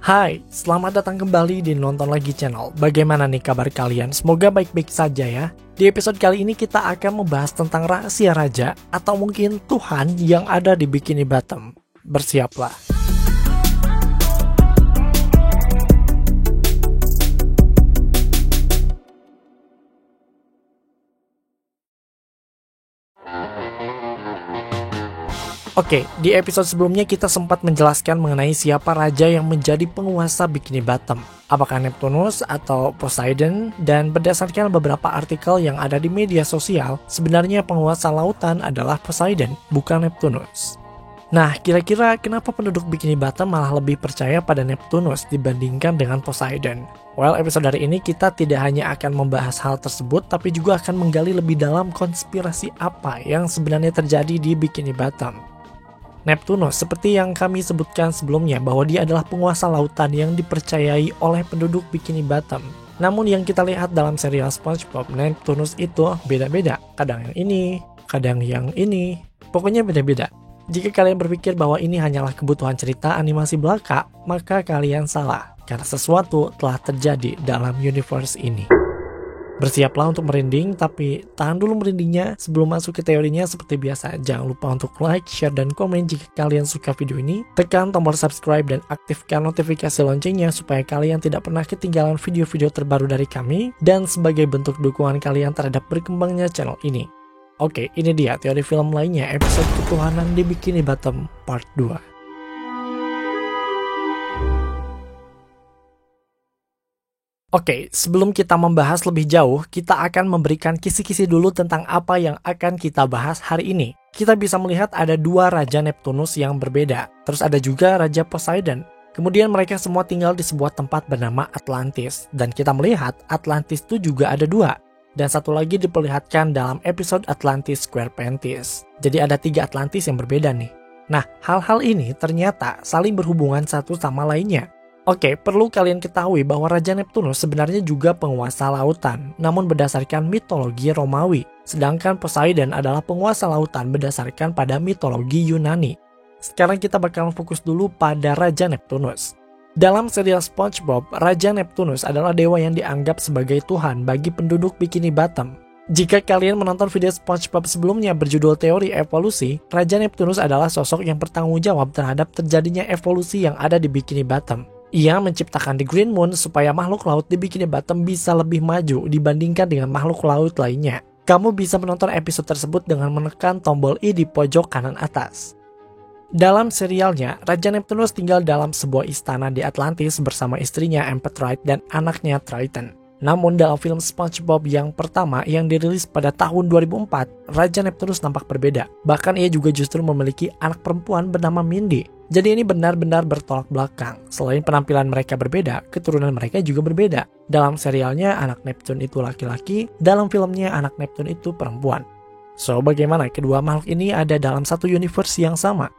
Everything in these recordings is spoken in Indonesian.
Hai, selamat datang kembali di Nonton Lagi Channel. Bagaimana nih kabar kalian? Semoga baik-baik saja ya. Di episode kali ini kita akan membahas tentang rahasia raja atau mungkin Tuhan yang ada di Bikini Bottom. Bersiaplah. Oke, di episode sebelumnya kita sempat menjelaskan mengenai siapa raja yang menjadi penguasa Bikini Bottom. Apakah Neptunus atau Poseidon? Dan berdasarkan beberapa artikel yang ada di media sosial, sebenarnya penguasa lautan adalah Poseidon, bukan Neptunus. Nah, kira-kira kenapa penduduk Bikini Bottom malah lebih percaya pada Neptunus dibandingkan dengan Poseidon? Well, episode hari ini kita tidak hanya akan membahas hal tersebut, tapi juga akan menggali lebih dalam konspirasi apa yang sebenarnya terjadi di Bikini Bottom. Neptunus, seperti yang kami sebutkan sebelumnya bahwa dia adalah penguasa lautan yang dipercayai oleh penduduk Bikini Bottom. Namun yang kita lihat dalam serial SpongeBob, Neptunus itu beda-beda. Kadang yang ini, kadang yang ini, pokoknya beda-beda. Jika kalian berpikir bahwa ini hanyalah kebutuhan cerita animasi belaka, maka kalian salah. Karena sesuatu telah terjadi dalam universe ini. Bersiaplah untuk merinding, tapi tahan dulu merindingnya sebelum masuk ke teorinya seperti biasa. Jangan lupa untuk like, share, dan komen jika kalian suka video ini. Tekan tombol subscribe dan aktifkan notifikasi loncengnya supaya kalian tidak pernah ketinggalan video-video terbaru dari kami dan sebagai bentuk dukungan kalian terhadap berkembangnya channel ini. Oke, ini dia teori film lainnya episode ketuhanan di Bikini Bottom part 2. Oke, sebelum kita membahas lebih jauh, kita akan memberikan kisi-kisi dulu tentang apa yang akan kita bahas hari ini. Kita bisa melihat ada dua Raja Neptunus yang berbeda. Terus ada juga Raja Poseidon. Kemudian mereka semua tinggal di sebuah tempat bernama Atlantis. Dan kita melihat Atlantis itu juga ada dua. Dan satu lagi diperlihatkan dalam episode Atlantis Square Panties. Jadi ada 3 Atlantis yang berbeda nih. Nah, hal-hal ini ternyata saling berhubungan satu sama lainnya. Oke, perlu kalian ketahui bahwa Raja Neptunus sebenarnya juga penguasa lautan, namun berdasarkan mitologi Romawi. Sedangkan Poseidon adalah penguasa lautan berdasarkan pada mitologi Yunani. Sekarang kita bakal fokus dulu pada Raja Neptunus. Dalam serial SpongeBob, Raja Neptunus adalah dewa yang dianggap sebagai Tuhan bagi penduduk Bikini Bottom. Jika kalian menonton video SpongeBob sebelumnya berjudul Teori Evolusi, Raja Neptunus adalah sosok yang bertanggung jawab terhadap terjadinya evolusi yang ada di Bikini Bottom. Ia menciptakan The Green Moon supaya makhluk laut di Bikini Bottom bisa lebih maju dibandingkan dengan makhluk laut lainnya. Kamu bisa menonton episode tersebut dengan menekan tombol I di pojok kanan atas. Dalam serialnya, Raja Neptunus tinggal dalam sebuah istana di Atlantis bersama istrinya Amphitrite dan anaknya Triton. Namun dalam film SpongeBob yang pertama yang dirilis pada tahun 2004, Raja Neptunus nampak berbeda. Bahkan ia juga justru memiliki anak perempuan bernama Mindy. Jadi ini benar-benar bertolak belakang. Selain penampilan mereka berbeda, keturunan mereka juga berbeda. Dalam serialnya anak Neptune itu laki-laki, dalam filmnya anak Neptune itu perempuan. So, bagaimana kedua makhluk ini ada dalam satu universe yang sama?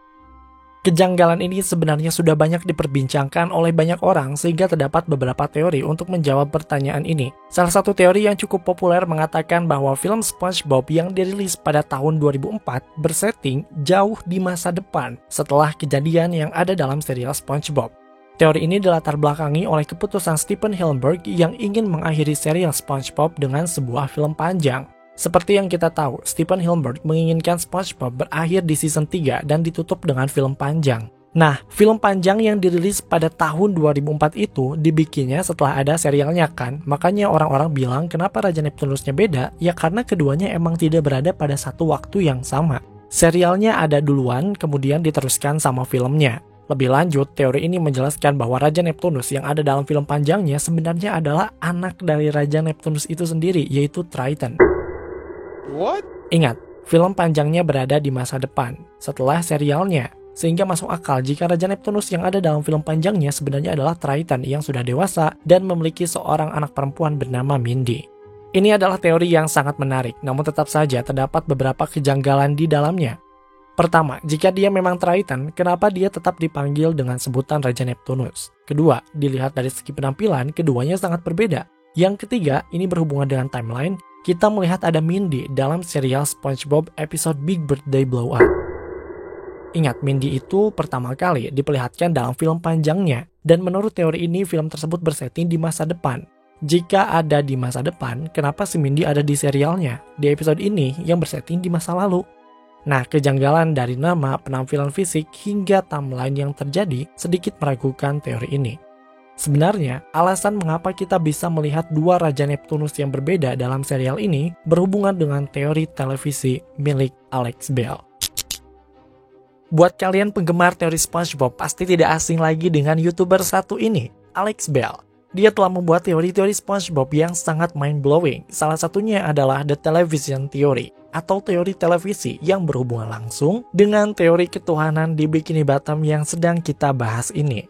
Kejanggalan ini sebenarnya sudah banyak diperbincangkan oleh banyak orang sehingga terdapat beberapa teori untuk menjawab pertanyaan ini. Salah satu teori yang cukup populer mengatakan bahwa film SpongeBob yang dirilis pada tahun 2004 bersetting jauh di masa depan setelah kejadian yang ada dalam serial SpongeBob. Teori ini dilatar belakangi oleh keputusan Stephen Hillenburg yang ingin mengakhiri serial SpongeBob dengan sebuah film panjang. Seperti yang kita tahu, Stephen Hillenburg menginginkan SpongeBob berakhir di season 3 dan ditutup dengan film panjang. Nah, film panjang yang dirilis pada tahun 2004 itu dibikinnya setelah ada serialnya kan? Makanya orang-orang bilang kenapa Raja Neptunusnya beda? Ya karena keduanya emang tidak berada pada satu waktu yang sama. Serialnya ada duluan, kemudian diteruskan sama filmnya. Lebih lanjut, teori ini menjelaskan bahwa Raja Neptunus yang ada dalam film panjangnya sebenarnya adalah anak dari Raja Neptunus itu sendiri, yaitu Triton. What? Ingat, film panjangnya berada di masa depan, setelah serialnya. Sehingga masuk akal jika Raja Neptunus yang ada dalam film panjangnya sebenarnya adalah Triton yang sudah dewasa dan memiliki seorang anak perempuan bernama Mindy. Ini adalah teori yang sangat menarik, namun tetap saja terdapat beberapa kejanggalan di dalamnya. Pertama, jika dia memang Triton, kenapa dia tetap dipanggil dengan sebutan Raja Neptunus? Kedua, dilihat dari segi penampilan, keduanya sangat berbeda. Yang ketiga, ini berhubungan dengan timeline. Kita melihat ada Mindy dalam serial SpongeBob episode Big Birthday Blow Up. Ingat, Mindy itu pertama kali diperlihatkan dalam film panjangnya, dan menurut teori ini film tersebut bersetting di masa depan. Jika ada di masa depan, kenapa si Mindy ada di serialnya di episode ini yang bersetting di masa lalu? Nah, kejanggalan dari nama, penampilan fisik, hingga timeline yang terjadi sedikit meragukan teori ini. Sebenarnya, alasan mengapa kita bisa melihat dua Raja Neptunus yang berbeda dalam serial ini berhubungan dengan teori televisi milik Alex Bell. Buat kalian penggemar teori SpongeBob pasti tidak asing lagi dengan YouTuber satu ini, Alex Bell. Dia telah membuat teori-teori SpongeBob yang sangat mind-blowing. Salah satunya adalah The Television Theory, atau teori televisi yang berhubungan langsung dengan teori ketuhanan di Bikini Bottom yang sedang kita bahas ini.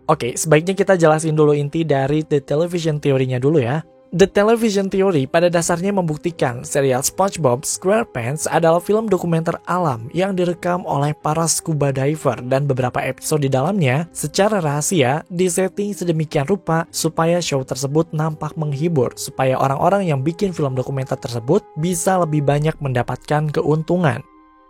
Oke, sebaiknya kita jelasin dulu inti dari The Television Theory-nya dulu ya. The Television Theory pada dasarnya membuktikan serial SpongeBob SquarePants adalah film dokumenter alam yang direkam oleh para scuba diver, dan beberapa episode di dalamnya secara rahasia disetting sedemikian rupa supaya show tersebut nampak menghibur, supaya orang-orang yang bikin film dokumenter tersebut bisa lebih banyak mendapatkan keuntungan.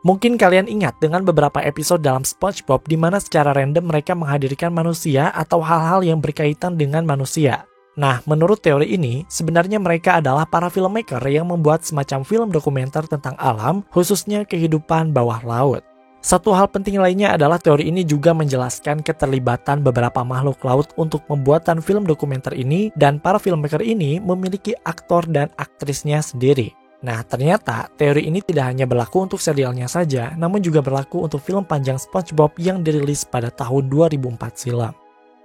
Mungkin kalian ingat dengan beberapa episode dalam SpongeBob di mana secara random mereka menghadirkan manusia atau hal-hal yang berkaitan dengan manusia. Nah, menurut teori ini, sebenarnya mereka adalah para filmmaker yang membuat semacam film dokumenter tentang alam, khususnya kehidupan bawah laut. Satu hal penting lainnya adalah teori ini juga menjelaskan keterlibatan beberapa makhluk laut untuk pembuatan film dokumenter ini, dan para filmmaker ini memiliki aktor dan aktrisnya sendiri. Nah, ternyata teori ini tidak hanya berlaku untuk serialnya saja, namun juga berlaku untuk film panjang SpongeBob yang dirilis pada tahun 2004 silam.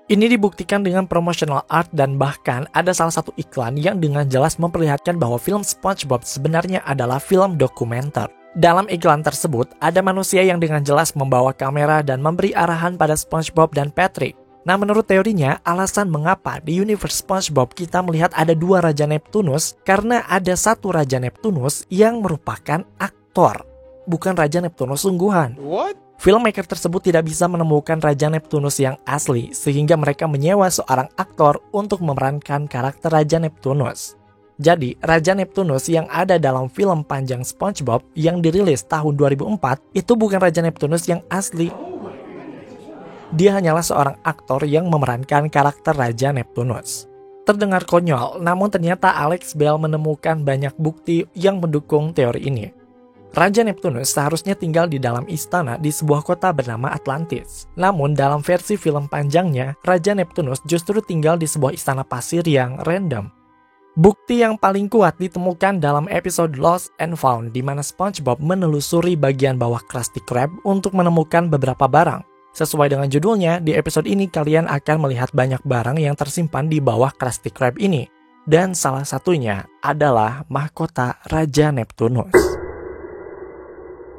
Ini dibuktikan dengan promotional art, dan bahkan ada salah satu iklan yang dengan jelas memperlihatkan bahwa film SpongeBob sebenarnya adalah film dokumenter. Dalam iklan tersebut, ada manusia yang dengan jelas membawa kamera dan memberi arahan pada SpongeBob dan Patrick. Nah, menurut teorinya, alasan mengapa di universe SpongeBob kita melihat ada dua Raja Neptunus, karena ada satu Raja Neptunus yang merupakan aktor, bukan Raja Neptunus sungguhan. What? Filmmaker tersebut tidak bisa menemukan Raja Neptunus yang asli, sehingga mereka menyewa seorang aktor untuk memerankan karakter Raja Neptunus. Jadi, Raja Neptunus yang ada dalam film panjang SpongeBob yang dirilis tahun 2004 itu bukan Raja Neptunus yang asli. Dia hanyalah seorang aktor yang memerankan karakter Raja Neptunus. Terdengar konyol, namun ternyata Alex Bell menemukan banyak bukti yang mendukung teori ini. Raja Neptunus seharusnya tinggal di dalam istana di sebuah kota bernama Atlantis. Namun dalam versi film panjangnya, Raja Neptunus justru tinggal di sebuah istana pasir yang random. Bukti yang paling kuat ditemukan dalam episode Lost and Found, di mana SpongeBob menelusuri bagian bawah Krusty Krab untuk menemukan beberapa barang. Sesuai dengan judulnya, di episode ini kalian akan melihat banyak barang yang tersimpan di bawah Krusty Krab ini. Dan salah satunya adalah mahkota Raja Neptunus.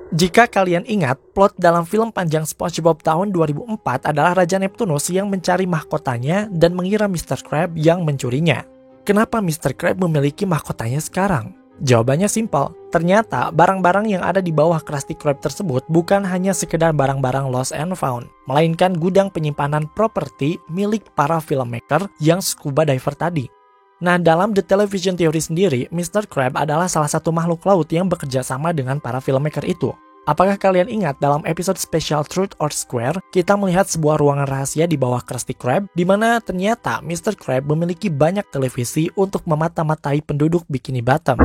Jika kalian ingat, plot dalam film panjang SpongeBob tahun 2004 adalah Raja Neptunus yang mencari mahkotanya dan mengira Mr. Krab yang mencurinya. Kenapa Mr. Krab memiliki mahkotanya sekarang? Jawabannya simpel. Ternyata barang-barang yang ada di bawah Krusty Krab tersebut bukan hanya sekedar barang-barang lost and found, melainkan gudang penyimpanan properti milik para filmmaker yang scuba diver tadi. Nah, dalam The Television Theory sendiri, Mr. Krab adalah salah satu makhluk laut yang bekerja sama dengan para filmmaker itu. Apakah kalian ingat dalam episode spesial Truth or Square, kita melihat sebuah ruangan rahasia di bawah Krusty Krab, di mana ternyata Mr. Krab memiliki banyak televisi untuk memata-matai penduduk Bikini Bottom.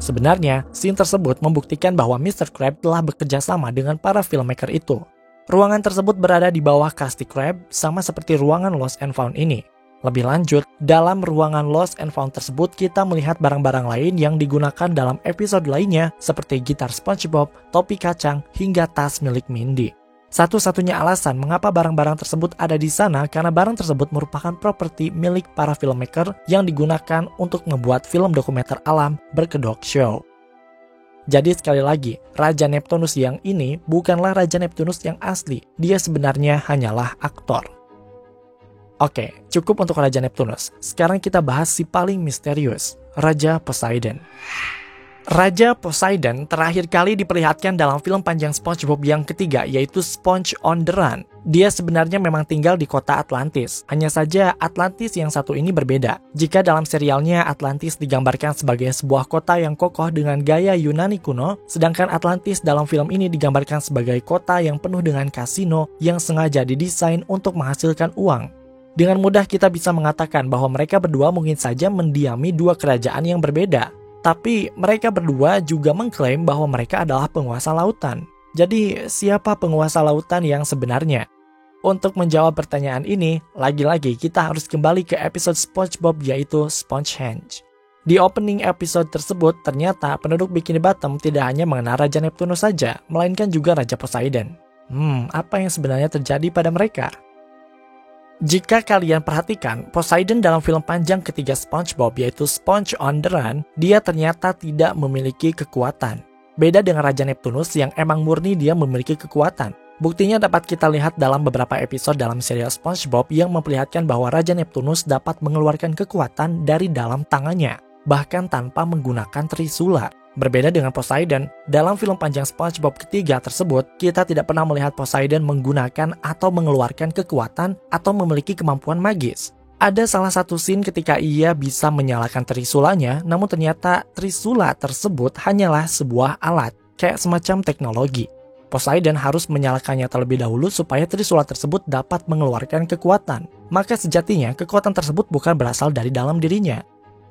Sebenarnya, scene tersebut membuktikan bahwa Mr. Krab telah bekerja sama dengan para filmmaker itu. Ruangan tersebut berada di bawah Krusty Krab, sama seperti ruangan Lost and Found ini. Lebih lanjut, dalam ruangan Lost and Found tersebut kita melihat barang-barang lain yang digunakan dalam episode lainnya seperti gitar SpongeBob, topi kacang, hingga tas milik Mindy. Satu-satunya alasan mengapa barang-barang tersebut ada di sana karena barang tersebut merupakan properti milik para filmmaker yang digunakan untuk membuat film dokumenter alam berkedok show. Jadi sekali lagi, Raja Neptunus yang ini bukanlah Raja Neptunus yang asli, dia sebenarnya hanyalah aktor. Oke, cukup untuk Raja Neptunus. Sekarang kita bahas si paling misterius, Raja Poseidon. Raja Poseidon terakhir kali diperlihatkan dalam film panjang SpongeBob yang ketiga, yaitu Sponge on the Run. Dia sebenarnya memang tinggal di kota Atlantis. Hanya saja Atlantis yang satu ini berbeda. Jika dalam serialnya Atlantis digambarkan sebagai sebuah kota yang kokoh dengan gaya Yunani kuno, sedangkan Atlantis dalam film ini digambarkan sebagai kota yang penuh dengan kasino yang sengaja didesain untuk menghasilkan uang. Dengan mudah kita bisa mengatakan bahwa mereka berdua mungkin saja mendiami dua kerajaan yang berbeda. Tapi mereka berdua juga mengklaim bahwa mereka adalah penguasa lautan. Jadi siapa penguasa lautan yang sebenarnya? Untuk menjawab pertanyaan ini, lagi-lagi kita harus kembali ke episode SpongeBob yaitu Spongehenge. Di opening episode tersebut, ternyata penduduk Bikini Bottom tidak hanya mengenal Raja Neptunus saja, melainkan juga Raja Poseidon. Apa yang sebenarnya terjadi pada mereka? Jika kalian perhatikan, Poseidon dalam film panjang ketiga SpongeBob yaitu Sponge on the Run, dia ternyata tidak memiliki kekuatan. Beda dengan Raja Neptunus yang emang murni dia memiliki kekuatan. Buktinya dapat kita lihat dalam beberapa episode dalam serial SpongeBob yang memperlihatkan bahwa Raja Neptunus dapat mengeluarkan kekuatan dari dalam tangannya, bahkan tanpa menggunakan trisula. Berbeda dengan Poseidon, dalam film panjang SpongeBob ketiga tersebut, kita tidak pernah melihat Poseidon menggunakan atau mengeluarkan kekuatan atau memiliki kemampuan magis. Ada salah satu scene ketika ia bisa menyalakan trisulanya, namun ternyata trisula tersebut hanyalah sebuah alat, kayak semacam teknologi. Poseidon harus menyalakannya terlebih dahulu supaya trisula tersebut dapat mengeluarkan kekuatan. Maka sejatinya kekuatan tersebut bukan berasal dari dalam dirinya.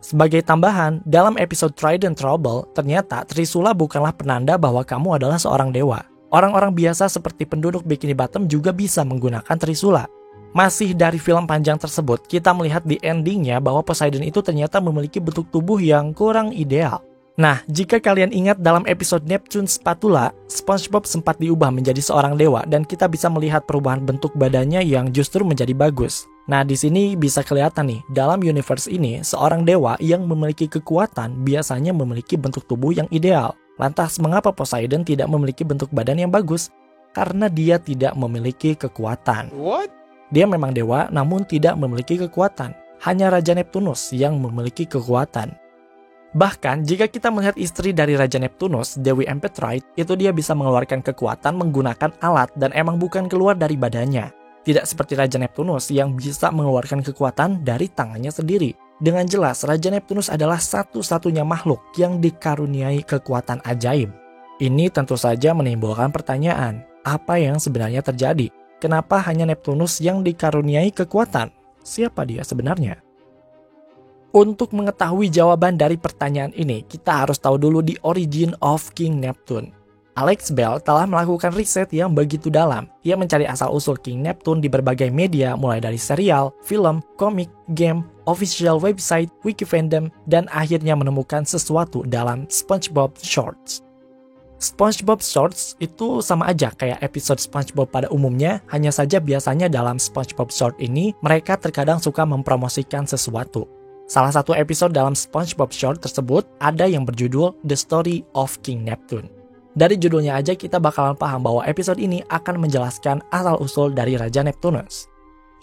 Sebagai tambahan, dalam episode Trident Trouble, ternyata trisula bukanlah penanda bahwa kamu adalah seorang dewa. Orang-orang biasa seperti penduduk Bikini Bottom juga bisa menggunakan trisula. Masih dari film panjang tersebut, kita melihat di endingnya bahwa Poseidon itu ternyata memiliki bentuk tubuh yang kurang ideal. Nah, jika kalian ingat dalam episode Neptune Spatula, SpongeBob sempat diubah menjadi seorang dewa dan kita bisa melihat perubahan bentuk badannya yang justru menjadi bagus. Nah, di sini bisa kelihatan nih, dalam universe ini, seorang dewa yang memiliki kekuatan biasanya memiliki bentuk tubuh yang ideal. Lantas, mengapa Poseidon tidak memiliki bentuk badan yang bagus? Karena dia tidak memiliki kekuatan. What? Dia memang dewa, namun tidak memiliki kekuatan. Hanya Raja Neptunus yang memiliki kekuatan. Bahkan, jika kita melihat istri dari Raja Neptunus, Dewi Amphitrite, itu dia bisa mengeluarkan kekuatan menggunakan alat dan emang bukan keluar dari badannya. Tidak seperti Raja Neptunus yang bisa mengeluarkan kekuatan dari tangannya sendiri. Dengan jelas, Raja Neptunus adalah satu-satunya makhluk yang dikaruniai kekuatan ajaib. Ini tentu saja menimbulkan pertanyaan, apa yang sebenarnya terjadi? Kenapa hanya Neptunus yang dikaruniai kekuatan? Siapa dia sebenarnya? Untuk mengetahui jawaban dari pertanyaan ini, kita harus tahu dulu the origin of King Neptune. Alex Bell telah melakukan riset yang begitu dalam. Ia mencari asal-usul King Neptune di berbagai media, mulai dari serial, film, komik, game, official website, wiki fandom, dan akhirnya menemukan sesuatu dalam SpongeBob Shorts. SpongeBob Shorts itu sama aja kayak episode SpongeBob pada umumnya, hanya saja biasanya dalam SpongeBob Short ini, mereka terkadang suka mempromosikan sesuatu. Salah satu episode dalam SpongeBob Short tersebut ada yang berjudul The Story of King Neptune. Dari judulnya aja kita bakalan paham bahwa episode ini akan menjelaskan asal-usul dari Raja Neptunus.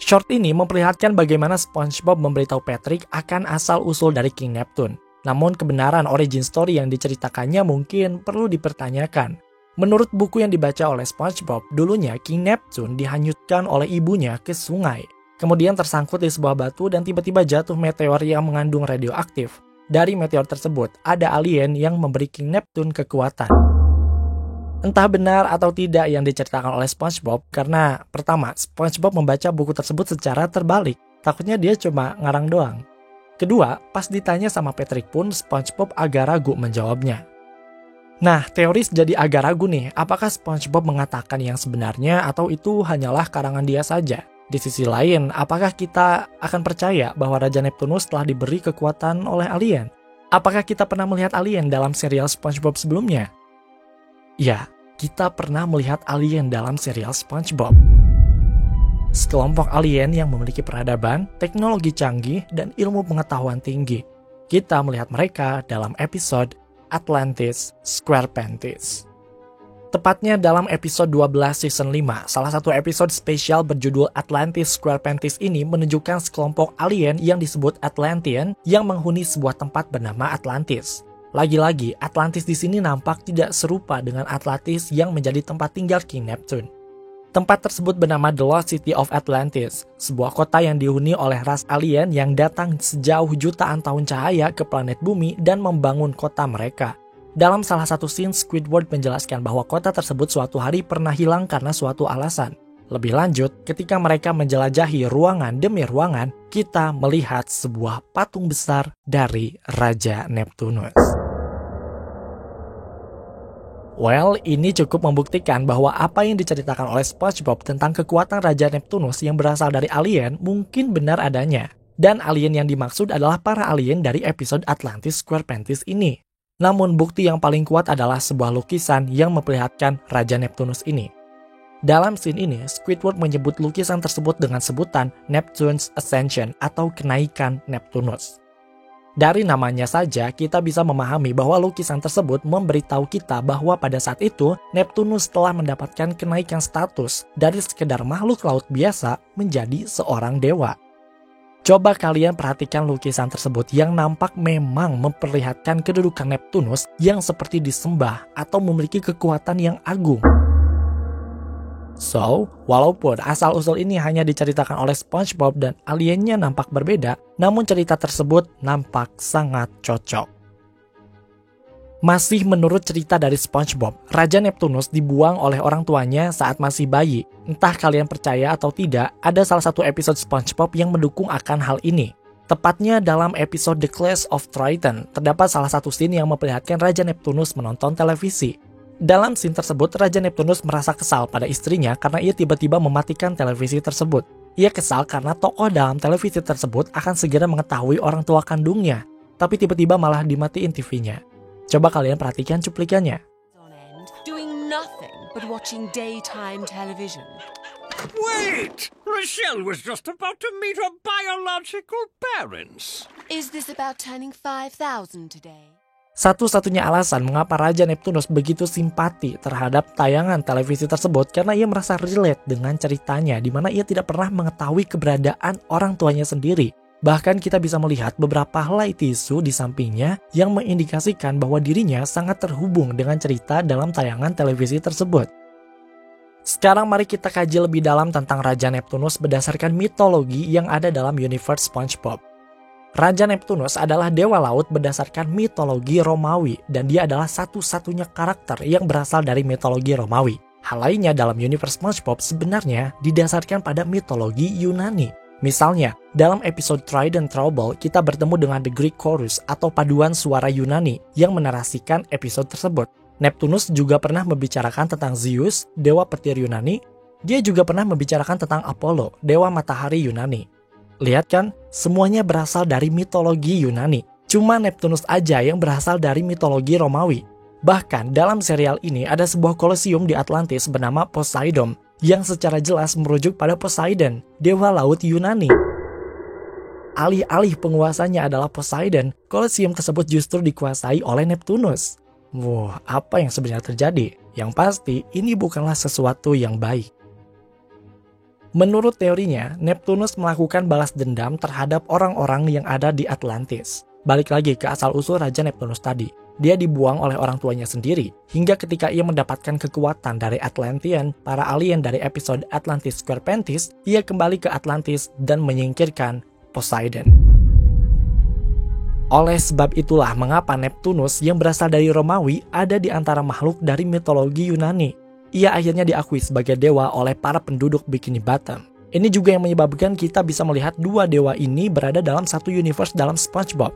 Short ini memperlihatkan bagaimana SpongeBob memberitahu Patrick akan asal-usul dari King Neptune. Namun kebenaran origin story yang diceritakannya mungkin perlu dipertanyakan. Menurut buku yang dibaca oleh SpongeBob, dulunya King Neptune dihanyutkan oleh ibunya ke sungai. Kemudian tersangkut di sebuah batu dan tiba-tiba jatuh meteor yang mengandung radioaktif. Dari meteor tersebut, ada alien yang memberi King Neptune kekuatan. Entah benar atau tidak yang diceritakan oleh SpongeBob, karena pertama, SpongeBob membaca buku tersebut secara terbalik. Takutnya dia cuma ngarang doang. Kedua, pas ditanya sama Patrick pun, SpongeBob agak ragu menjawabnya. Nah, teoris jadi agak ragu nih, apakah SpongeBob mengatakan yang sebenarnya atau itu hanyalah karangan dia saja? Di sisi lain, apakah kita akan percaya bahwa Raja Neptunus telah diberi kekuatan oleh alien? Apakah kita pernah melihat alien dalam serial SpongeBob sebelumnya? Ya, kita pernah melihat alien dalam serial SpongeBob. Sekelompok alien yang memiliki peradaban, teknologi canggih, dan ilmu pengetahuan tinggi. Kita melihat mereka dalam episode Atlantis Squarepantis. Tepatnya dalam episode 12 season 5, salah satu episode spesial berjudul Atlantis Squarepantis ini menunjukkan sekelompok alien yang disebut Atlantean yang menghuni sebuah tempat bernama Atlantis. Lagi-lagi, Atlantis di sini nampak tidak serupa dengan Atlantis yang menjadi tempat tinggal King Neptune. Tempat tersebut bernama The Lost City of Atlantis, sebuah kota yang dihuni oleh ras alien yang datang sejauh jutaan tahun cahaya ke planet bumi dan membangun kota mereka. Dalam salah satu scene, Squidward menjelaskan bahwa kota tersebut suatu hari pernah hilang karena suatu alasan. Lebih lanjut, ketika mereka menjelajahi ruangan demi ruangan, kita melihat sebuah patung besar dari Raja Neptunus. Well, ini cukup membuktikan bahwa apa yang diceritakan oleh SpongeBob tentang kekuatan Raja Neptunus yang berasal dari alien mungkin benar adanya. Dan alien yang dimaksud adalah para alien dari episode Atlantis SquarePantis ini. Namun bukti yang paling kuat adalah sebuah lukisan yang memperlihatkan Raja Neptunus ini. Dalam scene ini, Squidward menyebut lukisan tersebut dengan sebutan Neptune's Ascension atau kenaikan Neptunus. Dari namanya saja, kita bisa memahami bahwa lukisan tersebut memberitahu kita bahwa pada saat itu, Neptunus telah mendapatkan kenaikan status dari sekedar makhluk laut biasa menjadi seorang dewa. Coba kalian perhatikan lukisan tersebut yang nampak memang memperlihatkan kedudukan Neptunus yang seperti disembah atau memiliki kekuatan yang agung. So, walaupun asal-usul ini hanya diceritakan oleh SpongeBob dan aliennya nampak berbeda, namun cerita tersebut nampak sangat cocok. Masih menurut cerita dari SpongeBob, Raja Neptunus dibuang oleh orang tuanya saat masih bayi. Entah kalian percaya atau tidak, ada salah satu episode SpongeBob yang mendukung akan hal ini. Tepatnya dalam episode The Clash of Triton, terdapat salah satu scene yang memperlihatkan Raja Neptunus menonton televisi. Dalam scene tersebut, Raja Neptunus merasa kesal pada istrinya karena ia tiba-tiba mematikan televisi tersebut. Ia kesal karena tokoh dalam televisi tersebut akan segera mengetahui orang tua kandungnya, tapi tiba-tiba malah dimatiin TV-nya. Coba kalian perhatikan cuplikannya. Doing nothing but watching daytime television. Wait! Rochelle was just about to meet her biological parents. Is this about turning 5,000 today? Satu-satunya alasan mengapa Raja Neptunus begitu simpati terhadap tayangan televisi tersebut karena ia merasa relate dengan ceritanya di mana ia tidak pernah mengetahui keberadaan orang tuanya sendiri. Bahkan kita bisa melihat beberapa helai tisu di sampingnya yang mengindikasikan bahwa dirinya sangat terhubung dengan cerita dalam tayangan televisi tersebut. Sekarang mari kita kaji lebih dalam tentang Raja Neptunus berdasarkan mitologi yang ada dalam universe SpongeBob. Raja Neptunus adalah dewa laut berdasarkan mitologi Romawi dan dia adalah satu-satunya karakter yang berasal dari mitologi Romawi. Hal lainnya dalam universe SpongeBob sebenarnya didasarkan pada mitologi Yunani. Misalnya, dalam episode Trident Trouble kita bertemu dengan The Greek Chorus atau paduan suara Yunani yang menarasikan episode tersebut. Neptunus juga pernah membicarakan tentang Zeus, dewa petir Yunani. Dia juga pernah membicarakan tentang Apollo, dewa matahari Yunani. Lihat kan, semuanya berasal dari mitologi Yunani. Cuma Neptunus aja yang berasal dari mitologi Romawi. Bahkan dalam serial ini ada sebuah kolosium di Atlantis bernama Poseidon, yang secara jelas merujuk pada Poseidon, dewa laut Yunani. Alih-alih penguasanya adalah Poseidon, kolosium tersebut justru dikuasai oleh Neptunus. Wah, apa yang sebenarnya terjadi? Yang pasti, ini bukanlah sesuatu yang baik. Menurut teorinya, Neptunus melakukan balas dendam terhadap orang-orang yang ada di Atlantis. Balik lagi ke asal-usul Raja Neptunus tadi. Dia dibuang oleh orang tuanya sendiri, hingga ketika ia mendapatkan kekuatan dari Atlantean, para alien dari episode Atlantis SquarePantis, ia kembali ke Atlantis dan menyingkirkan Poseidon. Oleh sebab itulah mengapa Neptunus yang berasal dari Romawi ada di antara makhluk dari mitologi Yunani. Ia akhirnya diakui sebagai dewa oleh para penduduk Bikini Bottom. Ini juga yang menyebabkan kita bisa melihat dua dewa ini berada dalam satu universe dalam SpongeBob.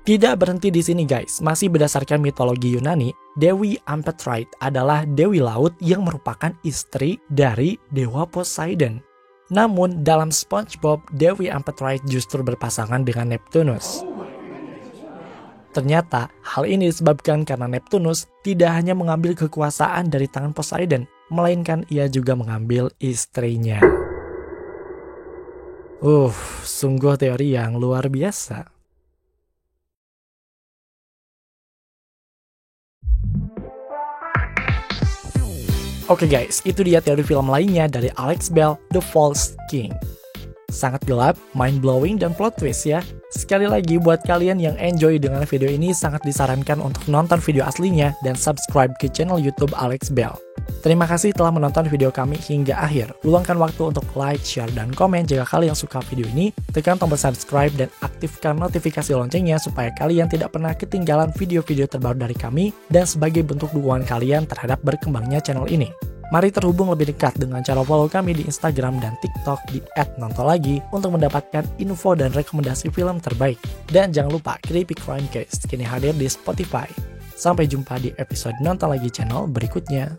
Tidak berhenti di sini guys, masih berdasarkan mitologi Yunani, Dewi Amphitrite adalah dewi laut yang merupakan istri dari dewa Poseidon. Namun dalam SpongeBob, Dewi Amphitrite justru berpasangan dengan Neptunus. Ternyata, hal ini disebabkan karena Neptunus tidak hanya mengambil kekuasaan dari tangan Poseidon, melainkan ia juga mengambil istrinya. Sungguh teori yang luar biasa. Oke guys, itu dia teori film lainnya dari Alex Bell, The False King. Sangat gelap, mind-blowing, dan plot twist ya. Sekali lagi, buat kalian yang enjoy dengan video ini, sangat disarankan untuk nonton video aslinya dan subscribe ke channel YouTube Alex Bell. Terima kasih telah menonton video kami hingga akhir. Luangkan waktu untuk like, share, dan komen jika kalian suka video ini. Tekan tombol subscribe dan aktifkan notifikasi loncengnya supaya kalian tidak pernah ketinggalan video-video terbaru dari kami dan sebagai bentuk dukungan kalian terhadap berkembangnya channel ini. Mari terhubung lebih dekat dengan cara follow kami di Instagram dan TikTok di @nontolagi untuk mendapatkan info dan rekomendasi film terbaik. Dan jangan lupa Creepy Crime Case kini hadir di Spotify. Sampai jumpa di episode Nonton Lagi channel berikutnya.